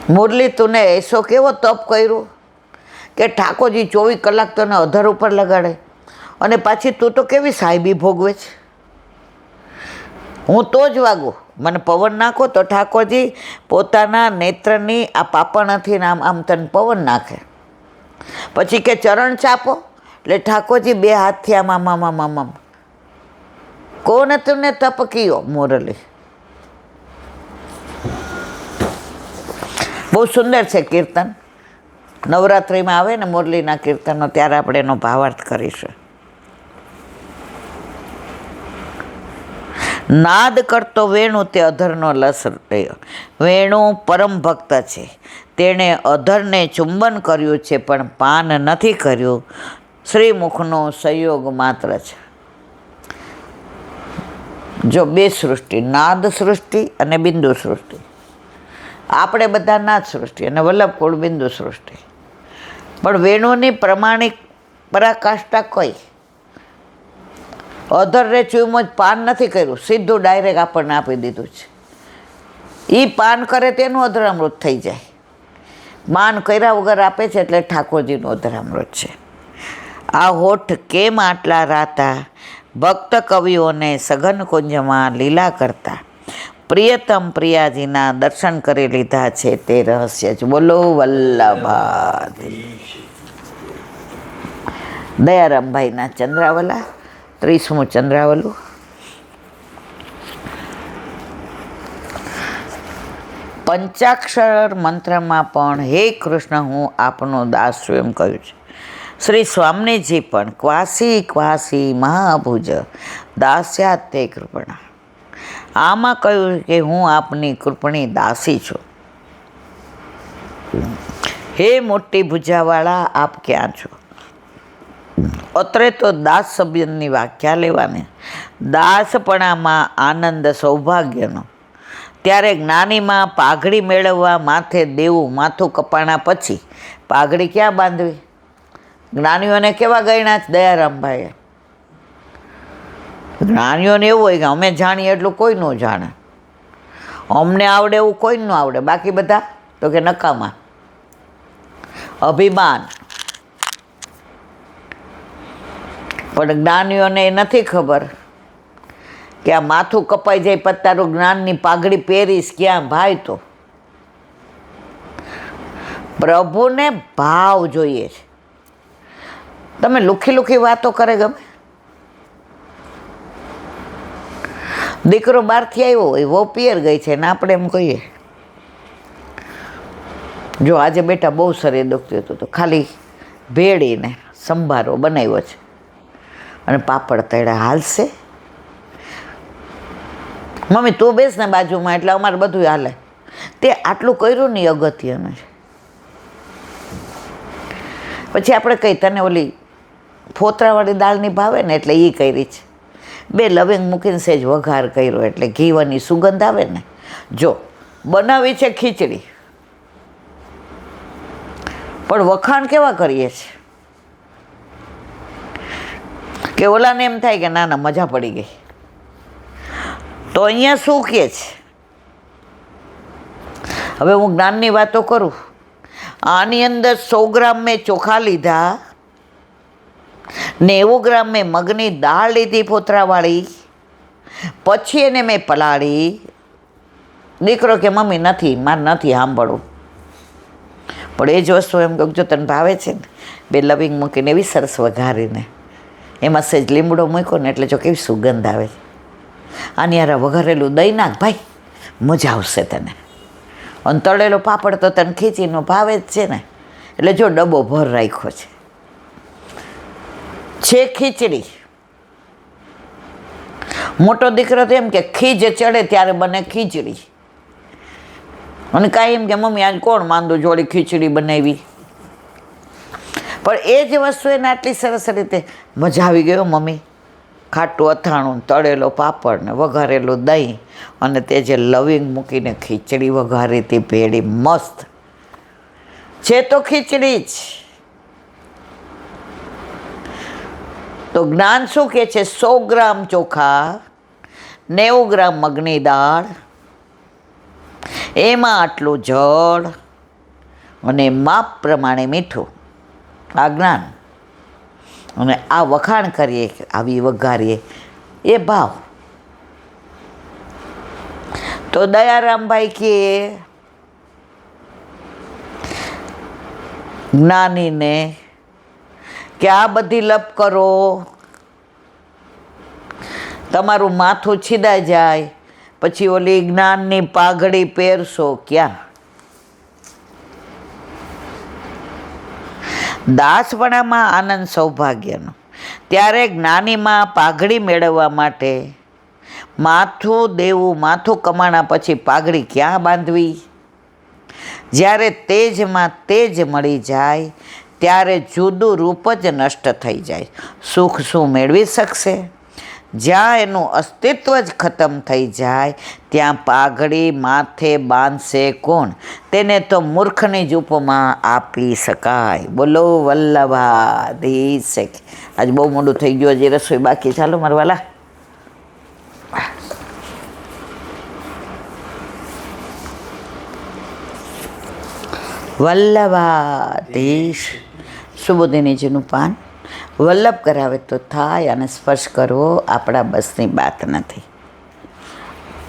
મુરલી તુને એસો કેવો તપ કર્યો કે ઠાકોરજી 24 કલાક તને અધર ઉપર લગાડે, અને પાછી તું તો કેવી સાહેબી ભોગવે છે. હું તો જ વાગું, મને પવન નાખો તો ઠાકોરજી પોતાના નેત્રની આ પાપણથી આમ આમ તને પવન નાખે. પછી કે ચરણ ચાપો એટલે ઠાકોરજી 2 હાથથી આમ આમ આમ આમ આમ. કોને તુને તપ કિયો મુરલી. બહુ સુંદર છે કીર્તન. નવરાત્રિમાં આવે ને મુરલીના કીર્તનો, ત્યારે આપણે એનો ભાવાર્થ કરીશું. નાદ કરતો વેણુ તે અધરનો લસ રહ્યો. વેણુ પરમ ભક્ત છે, તેણે અધરને ચુંબન કર્યું છે પણ પાન નથી કર્યું. શ્રીમુખનો સંયોગ માત્ર છે. જો 2 સૃષ્ટિ, નાદ સૃષ્ટિ અને બિંદુ સૃષ્ટિ. આપણે બધા નાદ સૃષ્ટિ અને વલ્લભકુળ બિંદુ સૃષ્ટિ. પણ વેણુની પ્રમાણિક પરાકાષ્ઠા કઈ? અધરને ચૂમો જ પાન નથી કર્યું, સીધું ડાયરેક્ટ આપણને આપી દીધું છે. એ પાન કરે તેનું અધરામૃત થઈ જાય. પાન કર્યા વગર આપે છે એટલે ઠાકોરજીનું અધરામૃત છે. આ હોઠ કેમ આટલા રાતા, ભક્ત કવિઓને સઘન કુંજમાં લીલા કરતા. પ્રિયતમ પ્રિયાજીના દર્શન કરી લીધા છે તે રહસ્ય જ. બોલો વલ્લભાધીશ. દયારામભાઈના ચંદ્રાવલા, 30મું ચંદ્રાવલું. પંચાક્ષર મંત્રમાં પણ હે કૃષ્ણ હું આપનો દાસ છું એમ કહ્યું છે. શ્રી સ્વામીજી પણ ક્વાસી ક્વાસી મહાભુજ દાસ્યાત તે કૃપણા. આમાં કહ્યું કે હું આપની કૃપણી દાસી છું. હે મોટી ભુજાવાળા, આપ ક્યાં છો? અત્રે તો દાસ શબ્દની વ્યાખ્યા લેવાની. દાસપણામાં આનંદ સૌભાગ્યનો. ત્યારે જ્ઞાનીમાં પાઘડી મેળવવા માથે દેવું, માથું કપાણા પછી પાઘડી ક્યાં બાંધવી? જ્ઞાનીઓને કેવા ગણ્યા છે દયારામભાઈએ? જ્ઞાનીઓને એવું હોય કે અમે જાણીએ એટલું કોઈ ન જાણે, અમને આવડે એવું કોઈ ન આવડે, બાકી બધા તો કે નકામા. અભિમાન. પણ જ્ઞાનીઓને એ નથી ખબર કે આ માથું કપાઈ જાય પછી તારું જ્ઞાનની પાઘડી પહેરીશ ક્યાં ભાઈ? તો પ્રભુને ભાવ જોઈએ છે. તમે લુખી લુખી વાતો કરે ગમે? દીકરો બહારથી આવ્યો હોય, વહુ પિયર ગઈ છે ને આપણે એમ કહીએ જો આજે બેટા બહુ શરીર દુખતું હતું તો ખાલી ભેળીને સંભારો બનાવ્યો છે અને પાપડ તળ્યા, હાલશે? મમ્મી તું બેસ ને બાજુમાં એટલે અમારે બધું હાલે. તે આટલું કર્યું ને અગત્યનું છે. પછી આપણે કહી તને ઓલી ફોતરાવાળી દાળની ભાવે ને એટલે એ કરી છે. 2 લવિંગ મૂકીને સેજ વઘાર કર્યો એટલે ઘીવાની સુગંધ આવે ને. જો બનાવી છે ખીચડી, પણ વખાણ કેવા કરીએ છીએ કે ઓલાને એમ થાય કે ના ના મજા પડી ગઈ. તો અહીંયા શું કહે છે? હવે હું જ્ઞાનની વાતો કરું. આની અંદર 100 ગ્રામ મેં ચોખા લીધા, 90 ગ્રામ મેં મગની દાળ લીધી ફોતરાવાળી, પછી એને મેં પલાળી. દીકરો કે મમ્મી નથી, મારે નથી સાંભળવું. પણ એ જ વસ્તુ એમ કહું જો તને ભાવે છે ને, 2 લવિંગ મૂકીને એવી સરસ વઘારીને એમાં સહેજ લીમડો મૂક્યો ને એટલે જો કેવી સુગંધ આવે. આની યાર વઘારેલું દહીં નાખ ભાઈ, મજા આવશે તને. અને તળેલો પાપડ તો તને ખીચીનો ભાવે જ છે ને, એટલે જો ડબ્બો ભર રાખ્યો છે ખીચડી. મોટો દીકરો તો એમ કે ખીજ ચડે ત્યારે બને ખીચડી, અને કાંઈ એમ કે મમ્મી આજ કોણ માંદું જોડી ખીચડી બનાવી. પણ એ જ વસ્તુ એને આટલી સરસ રીતે મજા આવી ગયો મમ્મી. ખાટું અથાણું, તળેલો પાપડ ને વઘારેલું દહીં અને તે જે લવિંગ મૂકીને ખીચડી વઘારી હતી ભેળી મસ્ત છે. તો ખીચડી જ. તો જ્ઞાન શું કહે છે? 100 ગ્રામ ચોખા, 90 ગ્રામ મગની દાળ, એમાં આટલું જળ, અને માપ પ્રમાણે મીઠું, આ જ્ઞાન. અને આ વખાણ કરીએ, આવી વઘારીએ, એ ભાવ. તો દયારામભાઈ કે જ્ઞાનીને કે આ બધી લપ કરો, તમારું માથું છીદાઈ જાય, પછી ઓલી જ્ઞાનની પાઘડી પહેરશો ક્યાં? દાસપણામાં આનંદ સૌભાગ્યનો. ત્યારે જ્ઞાનીમાં પાઘડી મેળવવા માટે માથું દેવું, માથું કમાણા પછી પાઘડી ક્યાં બાંધવી? જ્યારે તેજમાં તેજ મળી જાય ત્યારે જુદું રૂપ જ નષ્ટ થઈ જાય. સુખ શું મેળવી શકશે? જ્યાં એનું અસ્તિત્વ જ ખતમ થઈ જાય ત્યાં પાઘડી માથે બાંધશે કોણ? તેને તો મૂર્ખની જ ઉપમા આપી શકાય. બોલો વલ્લભાધીશ. આજે બહુ મોડું થઈ ગયું, હજી રસોઈ બાકી. ચાલો મારા વાલા. વલ્લભાધીશ. સુબોધિનીજીનું પાન વલ્લભ કરાવે તો થાય, અને સ્પર્શ કરવો આપણા બસની વાત નથી.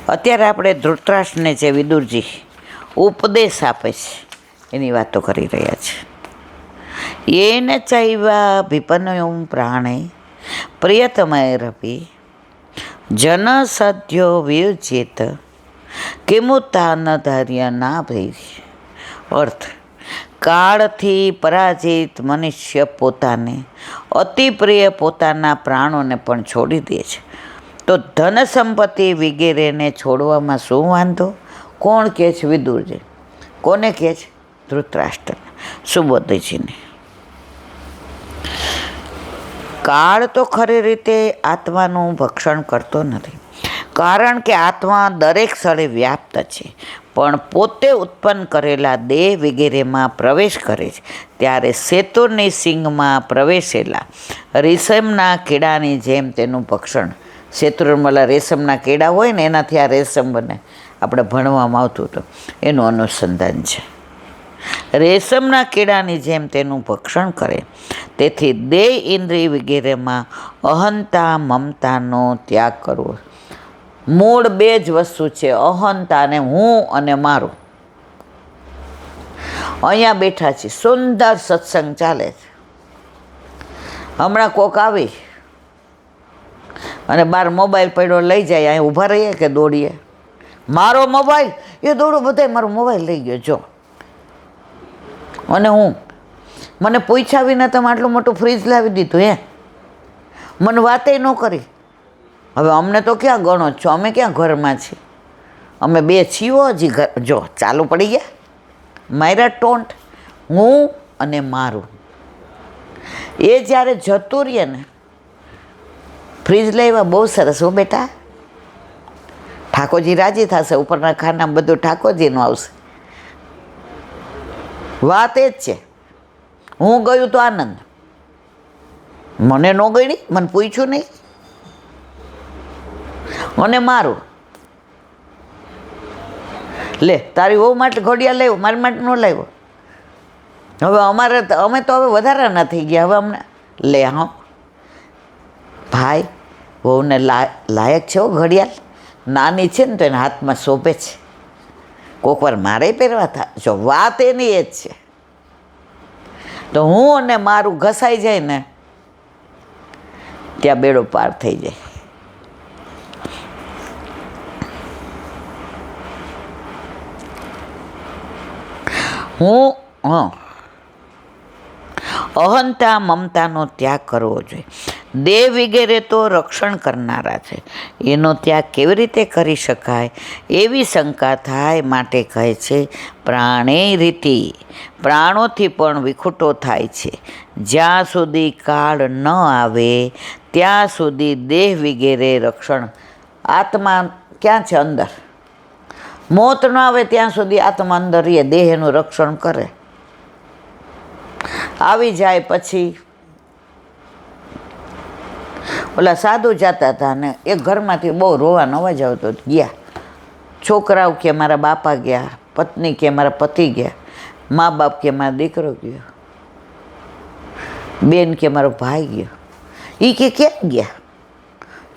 અત્યારે આપણે ધૃતરાષ્ટ્રને જે વિદુરજી ઉપદેશ આપે છે એની વાતો કરી રહ્યા છે. येन चैवाभिपन्नं प्राणे प्रियतमैरपि जनसद्यो वियुज्येत किमुत्तानधैर्यनाभैः. અર્થ: કાળથી પરાજિત મનુષ્ય પોતાને અતિ પ્રિય પોતાના પ્રાણોને પણ છોડી દે છે, તો ધન સંપત્તિ વગેરેને છોડવામાં શું વાંધો? કોણ કહે છે? વિદુરજી. કોને કહે છે? ધૃતરાષ્ટ્રને, સુબોધજીને. કાળ તો ખરી રીતે આત્માનું ભક્ષણ કરતો નથી, કારણ કે આત્મા દરેક સ્થળે વ્યાપ્ત છે, પણ પોતે ઉત્પન્ન કરેલા દેહ વગેરેમાં પ્રવેશ કરે છે. ત્યારે સેતુરની સિંગમાં પ્રવેશેલા રેશમના કીડાની જેમ તેનું ભક્ષણ. સેતુરમાં રેશમના કીડા હોય ને એનાથી આ રેશમ બને, આપણે ભણવામાં આવતું હતું, એનું અનુસંધાન છે. રેશમના કીડાની જેમ તેનું ભક્ષણ કરે. તેથી દેહ ઇન્દ્રિય વગેરેમાં અહંતા મમતાનો ત્યાગ કરવો. મૂળ બે જ વસ્તુ છે, અહંતા ને હું અને મારું. અહીંયા બેઠા છીએ, સુંદર સત્સંગ ચાલે છે. હમણાં કોક આવી અને બાર મોબાઈલ પડ્યો લઈ જાય, અહીં ઊભા રહીએ કે દોડીએ? મારો મોબાઈલ, એ દોડો, બધા મારો મોબાઈલ લઈ ગયો જો. અને હું મને પૂછ્યા વિના તમે આટલું મોટું ફ્રીજ લાવી દીધું, હે? મને વાતે ન કરી. હવે અમને તો ક્યાં ગણો છો? અમે ક્યાં ઘરમાં છીએ? અમે બે છીએ હજી ઘર. જો ચાલુ પડી ગયા મારા ટોન્ટ, હું અને મારું. એ જ્યારે જતું રહીએ ને, ફ્રીજ લાવ્યા, બહુ સરસ હો બેટા, ઠાકોરજી રાજી થશે, ઉપરના ખાના બધું ઠાકોરજીનું આવશે. વાત એ જ છે. હું ગયું તો આનંદ, મને ન ગણી, મને પૂછ્યું નહીં. અને મારું, લે તારી વહુ માટે ઘડિયાળ લાવ્યો, મારી માટે ન લાવ્યો. હવે અમે તો હવે વધારાના થઈ ગયા. હવે અમને લે, હા ભાઈ, વહુને લાયક છે હો ઘડિયાળ. નાની છે ને તો એના હાથમાં શોભે છે. કોક વાર મારે પહેરવા થાય. જો વાત એની એ જ છે. તો હું અને મારું ઘસાઈ જાય ને ત્યાં બેડો પાર થઈ જાય. અહંતા મમતાનો ત્યાગ કરવો જોઈએ. દેહ વગેરે તો રક્ષણ કરનારા છે, એનો ત્યાગ કેવી રીતે કરી શકાય એવી શંકા થાય. માટે કહે છે, પ્રાણે રીતિ, પ્રાણોથી પણ વિખૂટો થાય છે. જ્યાં સુધી કાળ ન આવે ત્યાં સુધી દેહ વગેરે રક્ષણ. આત્મા ક્યાં છે? અંદર. મોત ન આવે ત્યાં સુધી આત્મા અંદર રહીએ, દેહ એનું રક્ષણ કરે. આવી જાય પછી ઓલા સાધુ જતા હતા ને એક ઘરમાંથી બહુ રોવાનો અવાજ આવતો. ગયા છોકરાઓ કે મારા બાપા ગયા, પત્ની કે મારા પતિ ગયા. મા બાપ કે મારો દીકરો ગયો, બેન કે મારો ભાઈ ગયો. એ કે ક્યાં ગયા?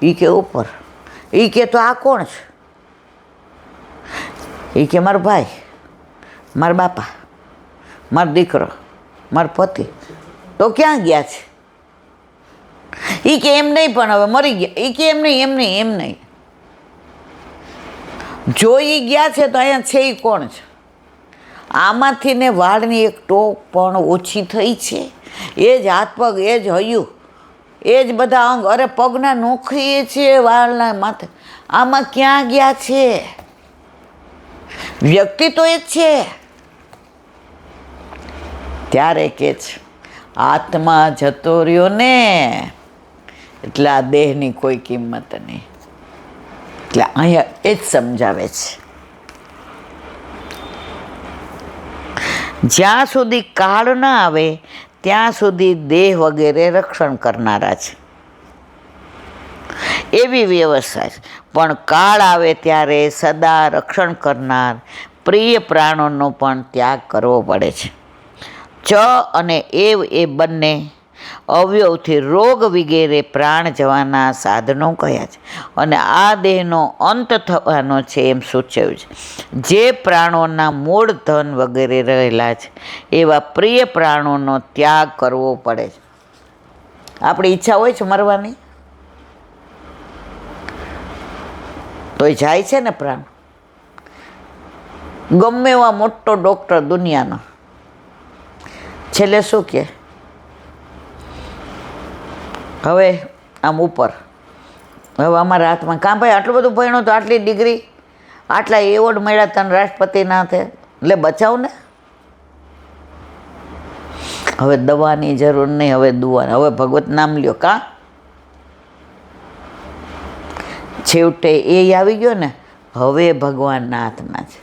એ કે ઉપર. એ કે તો આ કોણ છે? એ કે મારો ભાઈ, મારા બાપા, મારો દીકરો, મારો પતિ. તો ક્યાં ગયા છે? એ કે એમ નહીં, પણ હવે મરી ગયા. એ કે એમ નહીં. જો એ ગયા છે તો અહીંયા છે એ કોણ છે? આમાંથી ને વાળની એક ટોક પણ ઓછી થઈ છે. એ જ હાથ પગ, એ જ હૈયું, એ જ બધા અંગ. અરે પગના નોખીએ છે, વાળના માથે. આમાં ક્યાં ગયા છે? વ્યક્તિ તો એ જ છે. ત્યારે કે છે આત્મા જતો રહ્યો ને એટલે આ દેહની કોઈ કિંમત નહીં. એટલે અહીંયા એ જ સમજાવે છે. જ્યાં સુધી કાળ ન આવે ત્યાં સુધી દેહ વગેરે રક્ષણ કરનારા છે, એવી વ્યવસ્થા છે. પણ કાળ આવે ત્યારે સદા રક્ષણ કરનાર પ્રિય પ્રાણોનો પણ ત્યાગ કરવો પડે છે. ચ અને એવ એ બંને અવયવથી રોગ વગેરે પ્રાણ જવાના સાધનો કયા છે અને આ દેહનો અંત થવાનો છે એમ સૂચવ્યું છે. જે પ્રાણોના મૂળ ધન વગેરે રહેલા છે એવા પ્રિય પ્રાણોનો ત્યાગ કરવો પડે છે. આપણી ઈચ્છા હોય છે મરવાની, તોય જાય છે ને પ્રાણ. ગમે એવા મોટો ડૉક્ટર દુનિયાનો છેલ્લે શું કહે? હવે આમ ઉપર, હવે અમારા હાથમાં કાં ભાઈ આટલું બધું ભણ્યું તો આટલી ડિગ્રી, આટલા એવોર્ડ મળ્યા તને રાષ્ટ્રપતિના હાથે, એટલે બચાવ ને. હવે દવાની જરૂર નહીં, હવે દુવા, હવે ભગવત નામ લ્યો. કાં છેવટે એ આવી ગયો ને, હવે ભગવાનના હાથમાં છે,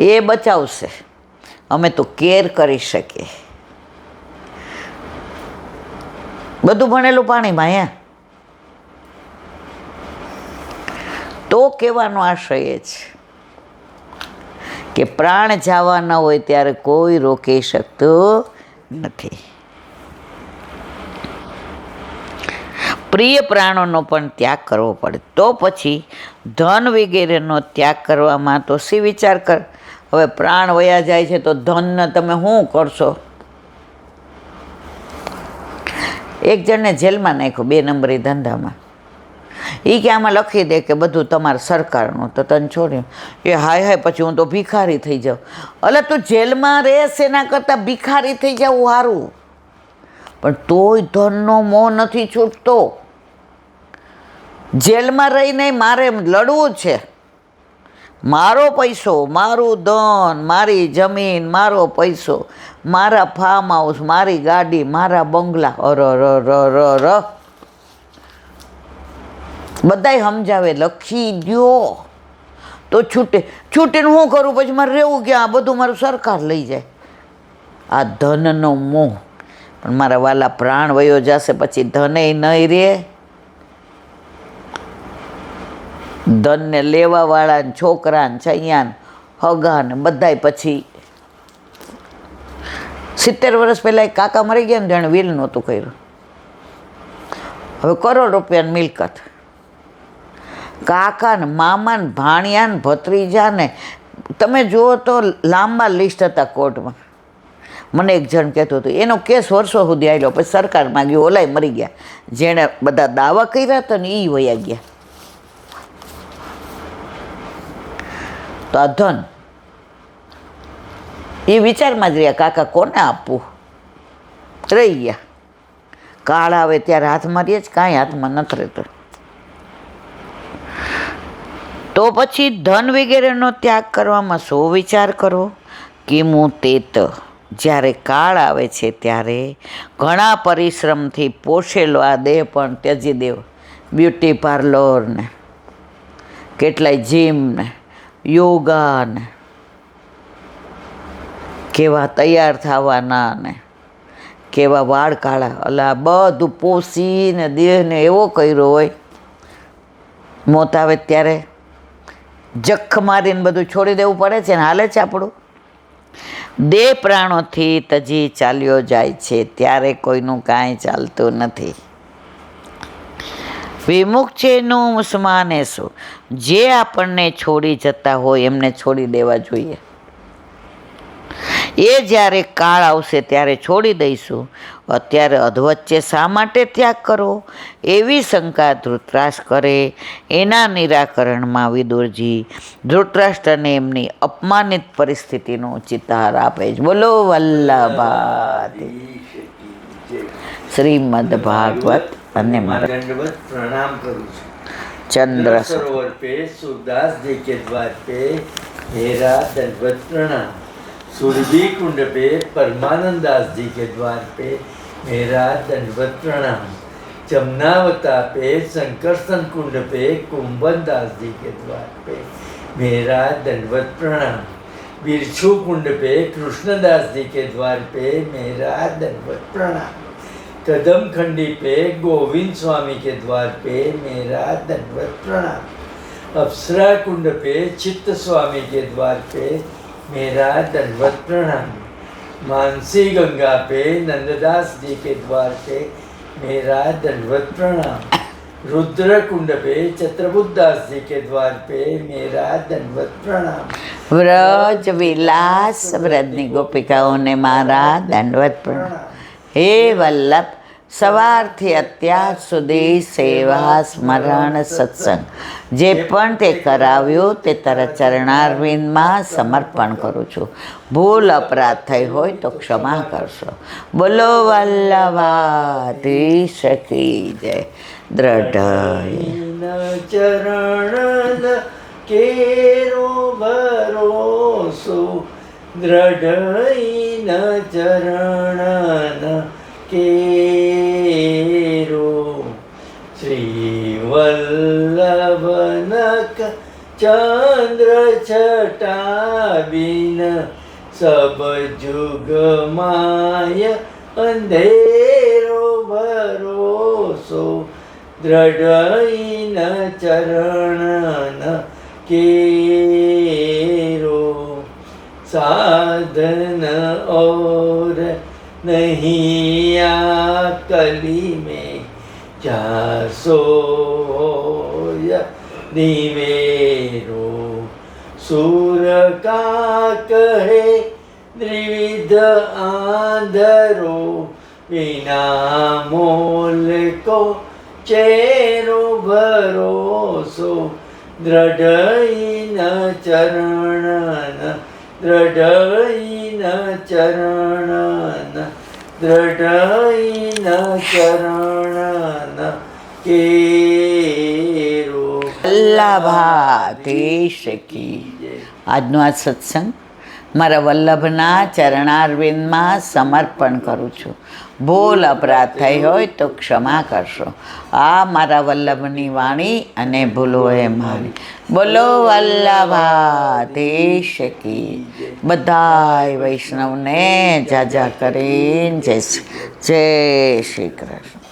એ બચાવશે. અમે તો કેર કરી શકીએ. બધું ભણેલું પાણીમાં હે. તો કહેવાનો આશય એ છે કે પ્રાણ જવાના હોય ત્યારે કોઈ રોકી શકતું નથી. પ્રિય પ્રાણોનો પણ ત્યાગ કરવો પડે. તો પછી ધન વગેરેનો ત્યાગ કરવામાં તો શી વિચાર કર. હવે પ્રાણ વયા જાય છે તો ધનને તમે શું કરશો? એક જણને જેલમાં નાખ્યો 2 નંબરી ધંધામાં. એ કે આમાં લખી દે કે બધું તમારે સરકારનું, તો તને છોડ્યું. એ હાય પછી હું તો ભિખારી થઈ જાઉં. અલે તું જેલમાં રહેશ એના કરતાં ભિખારી થઈ જવું સારું. પણ તોય ધનનો મોહ નથી છૂટતો. જેલમાં રહીને મારે લડવું છે. મારો પૈસો, મારું ધન, મારી જમીન, મારો પૈસો, મારા ફાર્મ હાઉસ, મારી ગાડી, મારા બંગલા. અર બધાય સમજાવે લખી દ્યો તો છૂટે. છૂટીને શું કરું? પછી મારે રહેવું ક્યાં? આ બધું મારું સરકાર લઈ જાય. આ ધનનો મોહ. પણ મારા વાલા પ્રાણ વયો જશે પછી ધને નહીં રહે. ધનને લેવાવાળા છોકરા ને છૈયા હગા ને બધાય પછી 70 વર્ષ પહેલાં એક કાકા મરી ગયા ને, જાણે વિલ નહોતું કર્યું. હવે કરોડ રૂપિયાની મિલકત. કાકા ને મામા ને ભાણિયા ને ભત્રીજા ને તમે જુઓ તો લાંબા લિસ્ટ હતા કોર્ટમાં. મને એક જણ કહેતું હતું એનો કેસ વર્ષો સુધી આવેલો, પછી સરકારમાં ગયો, ઓલાય મરી ગયા. જેણે બધા દાવા કર્યા હતા ને એ વયા ગયા. તો આ ધન એ વિચારમાં જ રહ્યા, કાકા કોને આપવું? રહી ગયા. કાળ આવે ત્યારે હાથમાં રહે જ, કાંઈ હાથમાં નથી રહેતો. તો પછી ધન વગેરેનો ત્યાગ કરવામાં શો વિચાર કરો? કિમું તે તો જ્યારે કાળ આવે છે ત્યારે ઘણા પરિશ્રમથી પોષેલો આ દેહ પણ ત્યજી દેવો. બ્યુટી પાર્લર ને કેટલાય જીમ ને યોગા ને કેવા તૈયાર થવાના ને કેવા વાળ કાળા, અલા બધું પોસીને દેહને એવો કર્યો હોય. મોત આવે ત્યારે જખ મારીને બધું છોડી દેવું પડે છે ને હાલે છે આપણું. દેહ પ્રાણોથી તજી ચાલ્યો જાય છે ત્યારે કોઈનું કાંઈ ચાલતું નથી. વિમુખ છે નું મુસમાને શું, જે આપણને છોડી જતા હોય એમને છોડી દેવા જોઈએ. એ જ્યારે કાળ આવશે ત્યારે છોડી દઈશું, અત્યારે અધવચ્ચે શા માટે ત્યાગ કરો? એવી શંકા ધૃતરાષ્ટ્ર કરે. એના નિરાકરણમાં વિદુરજી ધૃતરાષ્ટ્રને એમની અપમાનિત પરિસ્થિતિનો ચિતાર આપે છે. બોલો વલ્લભાતી. શ્રીમદ ભાગવત અને दंडवत प्रणाम करूँ चंद्र सरोवर पे सूरदास जी के द्वार पे मेरा दंडवत प्रणाम। सुरभि कुंड पे परमानंद दास जी के द्वार पे मेरा दंडवत प्रणाम। जमुनावता पे संकर्षण कुंड पे कुंभन दास जी के द्वार पे मेरा दंडवत प्रणाम। बिरछू कुंड पे कृष्णदास जी के द्वार पे मेरा दंडवत प्रणाम। कदम खंडी पे गोविंद स्वामी के द्वार पे मेरा दंडवत प्रणाम। अप्सरा कुंड पे चित्त स्वामी के द्वार पे मेरा दंडवत प्रणाम। मानसी गंगा पे नंददास जी के द्वार पे मेरा दंडवत प्रणाम। रुद्र कुंड पे चत्रबुद्धास जी के द्वार पे मेरा दंडवत प्रणाम। વ્રજ વિલાસ વ્રજની ગોપિકાઓને મારા દંડવત પ્રણામ. હે વલ્લભ, સવારથી અત્યાર સુધી સેવા સ્મરણ સત્સંગ જે પણ તે કરાવ્યું તે તારા ચરણારવિંદમાં સમર્પણ કરું છું. ભૂલ અપરાધ થઈ હોય તો ક્ષમા કરશો. બોલો વલ્લભાધીશ કી જય. દ્રઢ ચરણ કેરો ભરોસો દ્રઢ ચરણ કેરો શ્રી વલ્લભનક ચંદ્ર છટાબીન સબ જુગ માય અંધેરો ભરોસો દ્રઢ ચરણ केरो साधन और नहीं आ कली में जासो निवेरो सूर का कहे त्रिविध आंधरो बिना मोल को चेरो भरोसो દ્રઢ ચરણ દ્રઢ ચરણ દ્રઢ ચરણ કેરો. વલ્લભાધીશ કી. આજનો આ સત્સંગ મારા વલ્લભના ચરણારવિંદમાં સમર્પણ કરું છું. ભૂલ અપરાધ થઈ હોય તો ક્ષમા કરશો. આ મારા વલ્લભની વાણી અને ભૂલો એ મારી. બોલો વલ્લભાધીશ કી. બધાય વૈષ્ણવને જાજા કરીને જય શ્રી કૃષ્ણ.